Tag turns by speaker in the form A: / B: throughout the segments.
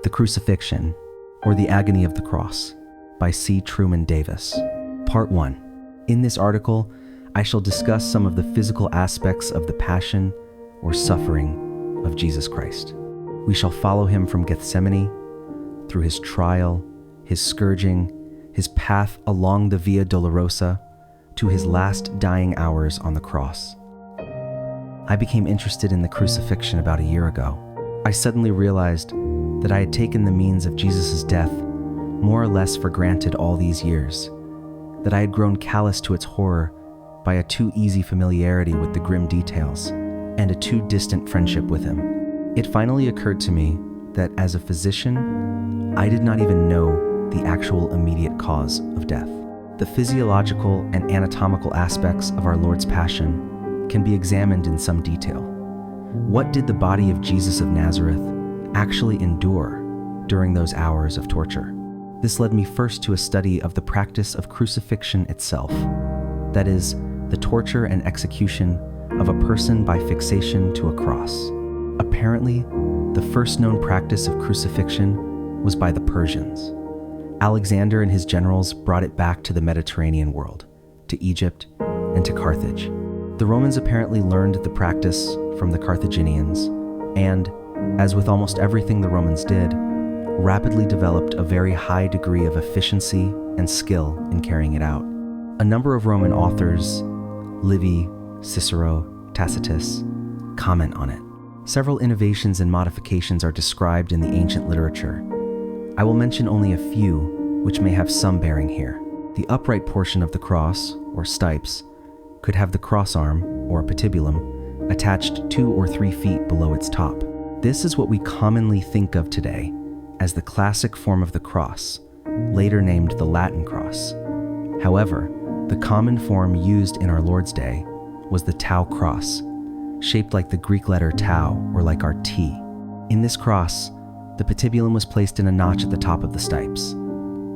A: The Crucifixion, or the Agony of the Cross, by C. Truman Davis. Part 1. In this article, I shall discuss some of the physical aspects of the passion or suffering of Jesus Christ. We shall follow him from Gethsemane, through his trial, his scourging, his path along the Via Dolorosa, to his last dying hours on the cross. I became interested in the crucifixion about a year ago. I suddenly realized that I had taken the means of Jesus' death more or less for granted all these years, that I had grown callous to its horror by a too easy familiarity with the grim details and a too distant friendship with him. It finally occurred to me that as a physician, I did not even know the actual immediate cause of death. The physiological and anatomical aspects of our Lord's Passion can be examined in some detail. What did the body of Jesus of Nazareth actually endure during those hours of torture? This led me first to a study of the practice of crucifixion itself, that is, the torture and execution of a person by fixation to a cross. Apparently, the first known practice of crucifixion was by the Persians. Alexander and his generals brought it back to the Mediterranean world, to Egypt, and to Carthage. The Romans apparently learned the practice from the Carthaginians, and, as with almost everything the Romans did, rapidly developed a very high degree of efficiency and skill in carrying it out. A number of Roman authors, Livy, Cicero, Tacitus, comment on it. Several innovations and modifications are described in the ancient literature. I will mention only a few, which may have some bearing here. The upright portion of the cross, or stipes, could have the cross arm, or patibulum, attached 2 or 3 feet below its top. This is what we commonly think of today as the classic form of the cross, later named the Latin cross. However, the common form used in our Lord's day was the tau cross, shaped like the Greek letter tau, or like our T. In this cross, the patibulum was placed in a notch at the top of the stipes.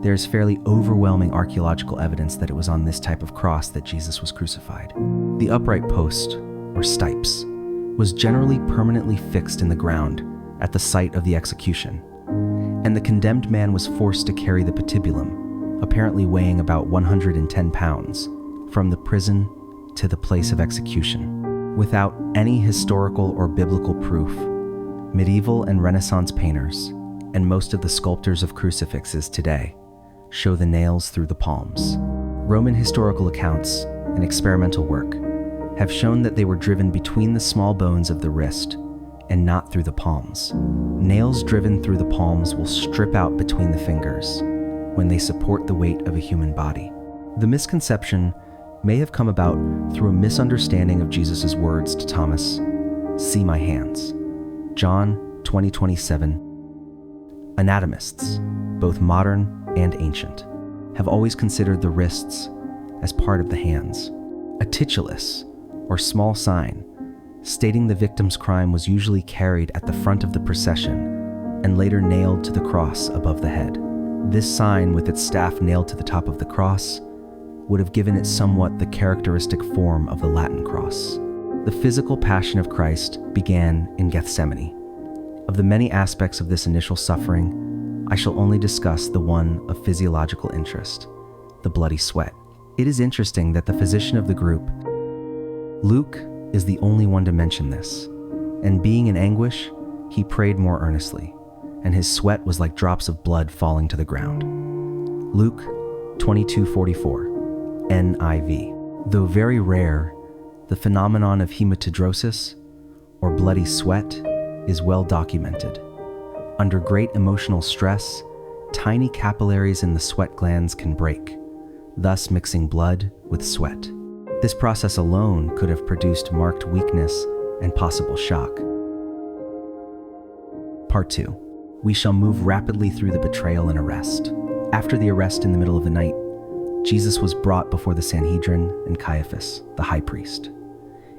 A: There is fairly overwhelming archaeological evidence that it was on this type of cross that Jesus was crucified. The upright post, or stipes, was generally permanently fixed in the ground at the site of the execution, and the condemned man was forced to carry the patibulum, apparently weighing about 110 pounds, from the prison to the place of execution. Without any historical or biblical proof, medieval and Renaissance painters, and most of the sculptors of crucifixes today, show the nails through the palms. Roman historical accounts and experimental work have shown that they were driven between the small bones of the wrist and not through the palms. Nails driven through the palms will strip out between the fingers when they support the weight of a human body. The misconception may have come about through a misunderstanding of Jesus' words to Thomas, "See my hands." John 20:27. Anatomists, both modern and ancient, have always considered the wrists as part of the hands. A titulus, or small sign, stating the victim's crime was usually carried at the front of the procession and later nailed to the cross above the head. This sign, with its staff nailed to the top of the cross, would have given it somewhat the characteristic form of the Latin cross. The physical passion of Christ began in Gethsemane. Of the many aspects of this initial suffering, I shall only discuss the one of physiological interest, the bloody sweat. It is interesting that the physician of the group, Luke, is the only one to mention this, and being in anguish, he prayed more earnestly, and his sweat was like drops of blood falling to the ground. Luke 22:44, NIV. Though very rare, the phenomenon of hematidrosis, or bloody sweat, is well documented. Under great emotional stress, tiny capillaries in the sweat glands can break, thus mixing blood with sweat. This process alone could have produced marked weakness and possible shock. Part 2. We shall move rapidly through the betrayal and arrest. After the arrest in the middle of the night, Jesus was brought before the Sanhedrin and Caiaphas, the high priest.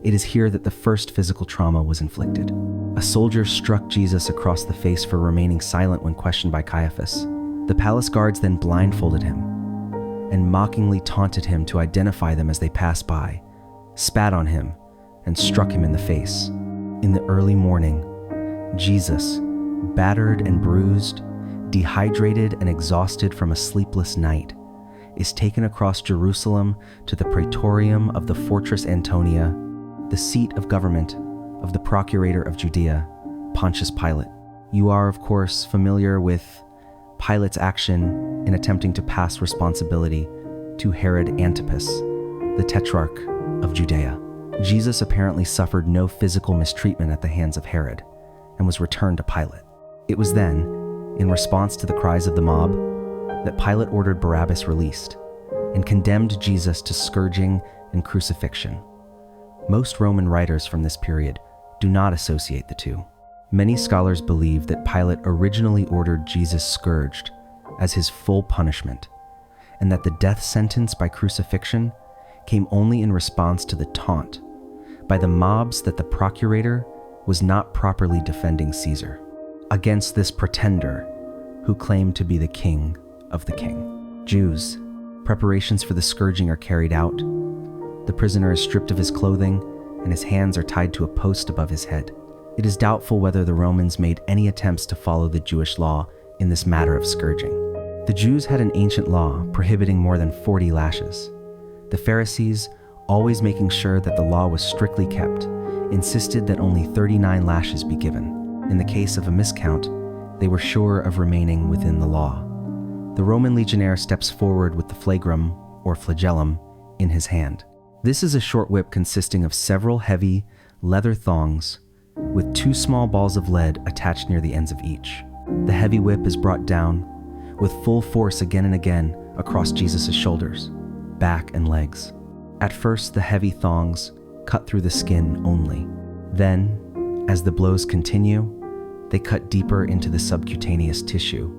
A: It is here that the first physical trauma was inflicted. A soldier struck Jesus across the face for remaining silent when questioned by Caiaphas. The palace guards then blindfolded him and mockingly taunted him to identify them as they passed by, spat on him, and struck him in the face. In the early morning, Jesus, battered and bruised, dehydrated and exhausted from a sleepless night, is taken across Jerusalem to the praetorium of the Fortress Antonia, the seat of government of the procurator of Judea, Pontius Pilate. You are, of course, familiar with Pilate's action in attempting to pass responsibility to Herod Antipas, the tetrarch of Judea. Jesus apparently suffered no physical mistreatment at the hands of Herod and was returned to Pilate. It was then, in response to the cries of the mob, that Pilate ordered Barabbas released and condemned Jesus to scourging and crucifixion. Most Roman writers from this period do not associate the two. Many scholars believe that Pilate originally ordered Jesus scourged as his full punishment, and that the death sentence by crucifixion came only in response to the taunt by the mobs that the procurator was not properly defending Caesar against this pretender who claimed to be the king of the king. Jews, preparations for the scourging are carried out. The prisoner is stripped of his clothing and his hands are tied to a post above his head. It is doubtful whether the Romans made any attempts to follow the Jewish law in this matter of scourging. The Jews had an ancient law prohibiting more than 40 lashes. The Pharisees, always making sure that the law was strictly kept, insisted that only 39 lashes be given. In the case of a miscount, they were sure of remaining within the law. The Roman legionnaire steps forward with the flagrum, or flagellum, in his hand. This is a short whip consisting of several heavy, leather thongs with 2 small balls of lead attached near the ends of each. The heavy whip is brought down with full force again and again across Jesus' shoulders, back, and legs. At first, the heavy thongs cut through the skin only. Then, as the blows continue, they cut deeper into the subcutaneous tissue,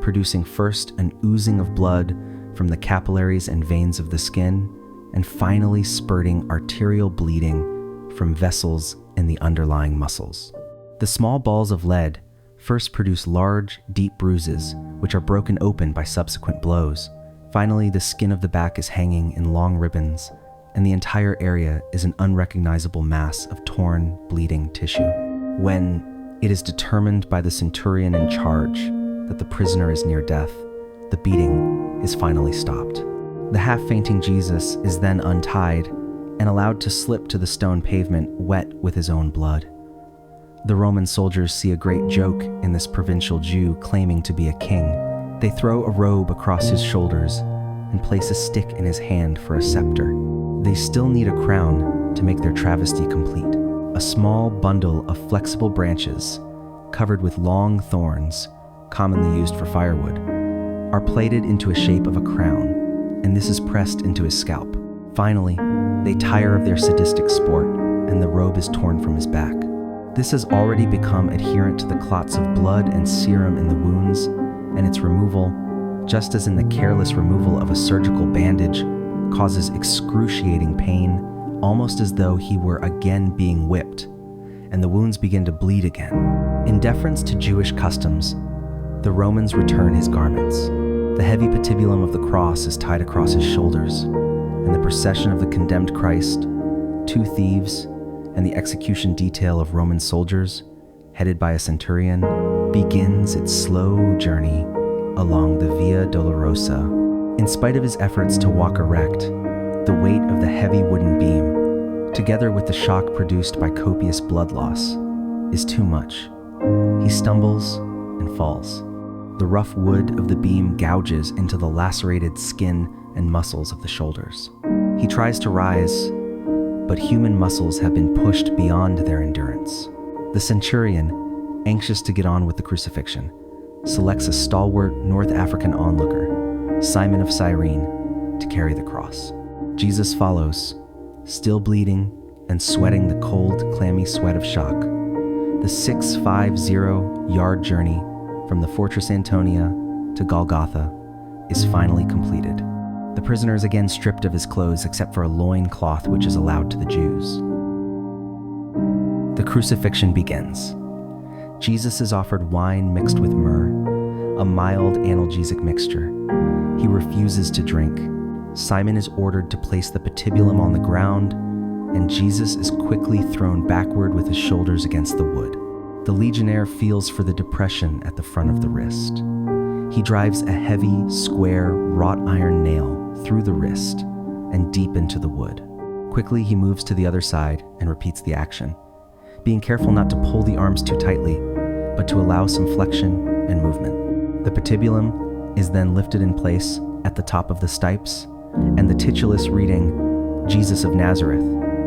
A: producing first an oozing of blood from the capillaries and veins of the skin, and finally spurting arterial bleeding from vessels in the underlying muscles. The small balls of lead first produce large, deep bruises, which are broken open by subsequent blows. Finally, the skin of the back is hanging in long ribbons, and the entire area is an unrecognizable mass of torn, bleeding tissue. When it is determined by the centurion in charge that the prisoner is near death, the beating is finally stopped. The half-fainting Jesus is then untied and allowed to slip to the stone pavement wet with his own blood. The Roman soldiers see a great joke in this provincial Jew claiming to be a king. They throw a robe across his shoulders and place a stick in his hand for a scepter. They still need a crown to make their travesty complete. A small bundle of flexible branches, covered with long thorns, commonly used for firewood, are plaited into a shape of a crown, and this is pressed into his scalp. Finally, they tire of their sadistic sport, and the robe is torn from his back. This has already become adherent to the clots of blood and serum in the wounds, and its removal, just as in the careless removal of a surgical bandage, causes excruciating pain, almost as though he were again being whipped, and the wounds begin to bleed again. In deference to Jewish customs, the Romans return his garments. The heavy patibulum of the cross is tied across his shoulders, and the procession of the condemned Christ, 2 thieves, and the execution detail of Roman soldiers, headed by a centurion, begins its slow journey along the Via Dolorosa. In spite of his efforts to walk erect, the weight of the heavy wooden beam, together with the shock produced by copious blood loss, is too much. He stumbles and falls. The rough wood of the beam gouges into the lacerated skin and muscles of the shoulders. He tries to rise, but human muscles have been pushed beyond their endurance. The centurion, anxious to get on with the crucifixion, selects a stalwart North African onlooker, Simon of Cyrene, to carry the cross. Jesus follows, still bleeding and sweating the cold, clammy sweat of shock. The 650-yard journey from the Fortress Antonia to Golgotha is finally completed. The prisoner is again stripped of his clothes except for a loin cloth which is allowed to the Jews. The crucifixion begins. Jesus is offered wine mixed with myrrh, a mild analgesic mixture. He refuses to drink. Simon is ordered to place the patibulum on the ground, and Jesus is quickly thrown backward with his shoulders against the wood. The legionnaire feels for the depression at the front of the wrist. He drives a heavy, square, wrought iron nail through the wrist and deep into the wood. Quickly, he moves to the other side and repeats the action, being careful not to pull the arms too tightly, but to allow some flexion and movement. The patibulum is then lifted in place at the top of the stipes, and the titulus reading, "Jesus of Nazareth,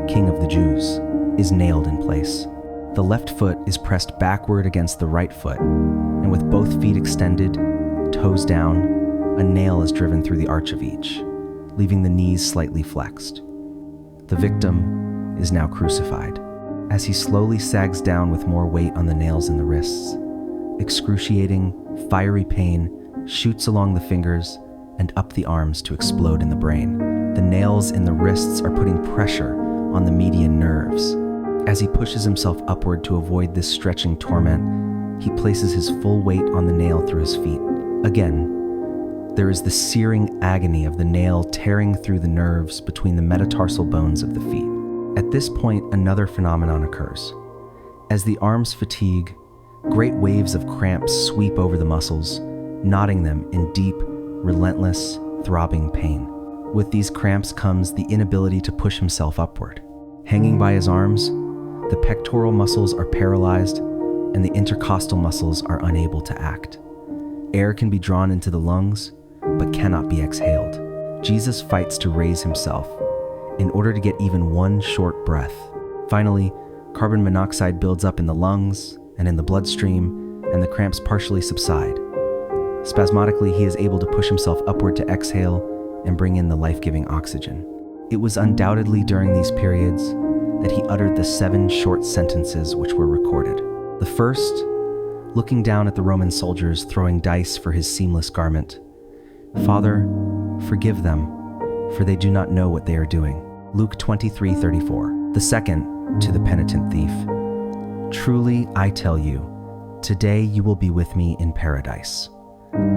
A: King of the Jews," is nailed in place. The left foot is pressed backward against the right foot, and with both feet extended, toes down, a nail is driven through the arch of each, leaving the knees slightly flexed. The victim is now crucified. As he slowly sags down with more weight on the nails in the wrists, excruciating, fiery pain shoots along the fingers and up the arms to explode in the brain. The nails in the wrists are putting pressure on the median nerves. As he pushes himself upward to avoid this stretching torment, he places his full weight on the nail through his feet. Again, there is the searing agony of the nail tearing through the nerves between the metatarsal bones of the feet. At this point, another phenomenon occurs. As the arms fatigue, great waves of cramps sweep over the muscles, knotting them in deep, relentless, throbbing pain. With these cramps comes the inability to push himself upward. Hanging by his arms, the pectoral muscles are paralyzed and the intercostal muscles are unable to act. Air can be drawn into the lungs, but cannot be exhaled. Jesus fights to raise himself in order to get even one short breath. Finally, carbon monoxide builds up in the lungs and in the bloodstream, and the cramps partially subside. Spasmodically, he is able to push himself upward to exhale and bring in the life-giving oxygen. It was undoubtedly during these periods that he uttered the 7 short sentences which were recorded. The first, looking down at the Roman soldiers throwing dice for his seamless garment, "Father, forgive them, for they do not know what they are doing." Luke 23:34. The second, to the penitent thief, "Truly I tell you, today you will be with me in paradise."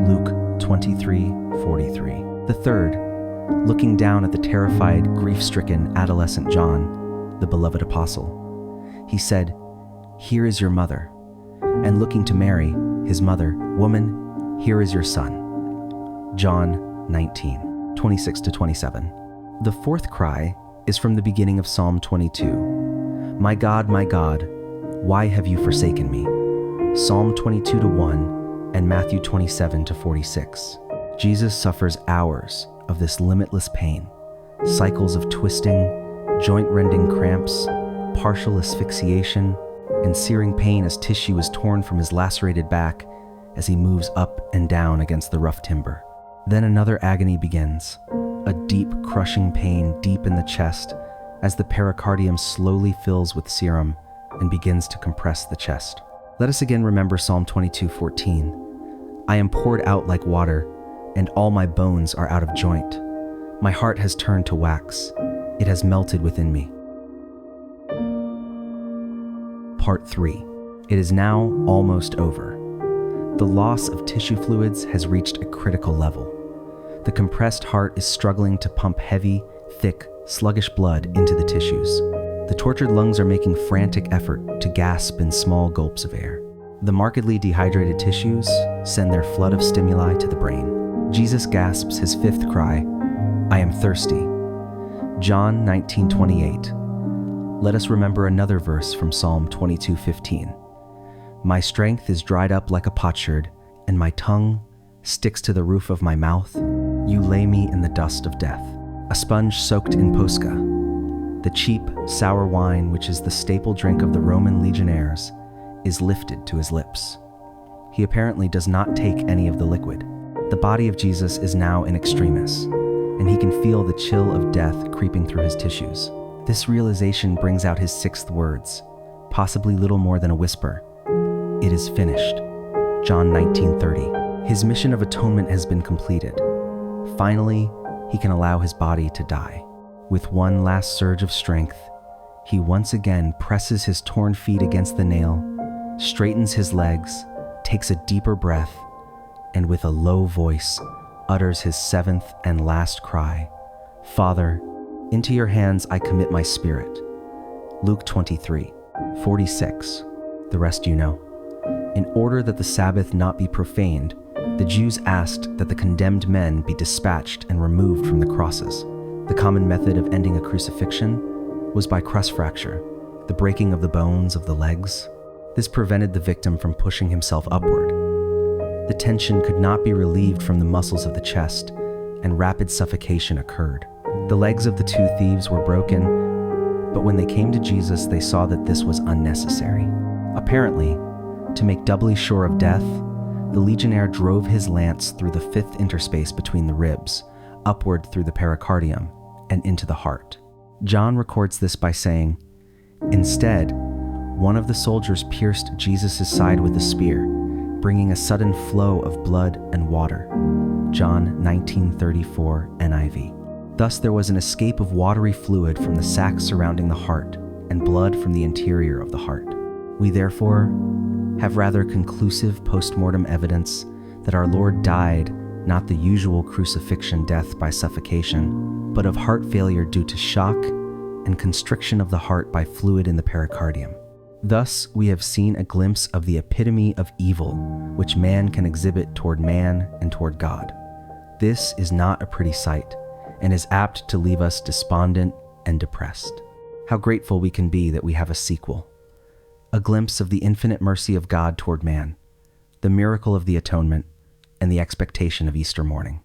A: Luke 23:43. The third, looking down at the terrified, grief-stricken adolescent John, the beloved apostle, he said, "Here is your mother." And looking to Mary, his mother, "Woman, here is your son." John 19:26-27. The fourth cry is from the beginning of Psalm 22. my God, why have you forsaken me?" Psalm 22:1 and Matthew 27:46. Jesus suffers hours of this limitless pain, cycles of twisting, joint-rending cramps, partial asphyxiation, and searing pain as tissue is torn from his lacerated back as he moves up and down against the rough timber. Then another agony begins, a deep, crushing pain deep in the chest as the pericardium slowly fills with serum and begins to compress the chest. Let us again remember Psalm 22:14. "I am poured out like water, and all my bones are out of joint. My heart has turned to wax. It has melted within me." Part 3. It is now almost over. The loss of tissue fluids has reached a critical level. The compressed heart is struggling to pump heavy, thick, sluggish blood into the tissues. The tortured lungs are making frantic effort to gasp in small gulps of air. The markedly dehydrated tissues send their flood of stimuli to the brain. Jesus gasps his fifth cry, "I am thirsty." John 19:28. Let us remember another verse from Psalm 22:15. "My strength is dried up like a potsherd, and my tongue sticks to the roof of my mouth. You lay me in the dust of death." A sponge soaked in posca, the cheap, sour wine which is the staple drink of the Roman legionnaires, is lifted to his lips. He apparently does not take any of the liquid. The body of Jesus is now in extremis, and he can feel the chill of death creeping through his tissues. This realization brings out his sixth words, possibly little more than a whisper. "It is finished." John 19:30. His mission of atonement has been completed. Finally, he can allow his body to die. With one last surge of strength, he once again presses his torn feet against the nail, straightens his legs, takes a deeper breath, and with a low voice utters his seventh and last cry, "Father, into your hands I commit my spirit." Luke 23:46. The rest you know. In order that the Sabbath not be profaned, the Jews asked that the condemned men be dispatched and removed from the crosses. The common method of ending a crucifixion was by crus fracture, the breaking of the bones of the legs. This prevented the victim from pushing himself upward. The tension could not be relieved from the muscles of the chest, and rapid suffocation occurred. The legs of the two thieves were broken, but when they came to Jesus, they saw that this was unnecessary. Apparently, to make doubly sure of death, the legionnaire drove his lance through the fifth interspace between the ribs, upward through the pericardium, and into the heart. John records this by saying, "Instead, one of the soldiers pierced Jesus' side with a spear, bringing a sudden flow of blood and water." John 19:34 NIV. Thus there was an escape of watery fluid from the sac surrounding the heart and blood from the interior of the heart. We therefore have rather conclusive post-mortem evidence that our Lord died not the usual crucifixion death by suffocation, but of heart failure due to shock and constriction of the heart by fluid in the pericardium. Thus, we have seen a glimpse of the epitome of evil which man can exhibit toward man and toward God. This is not a pretty sight, and is apt to leave us despondent and depressed. How grateful we can be that we have a sequel, a glimpse of the infinite mercy of God toward man, the miracle of the atonement, and the expectation of Easter morning.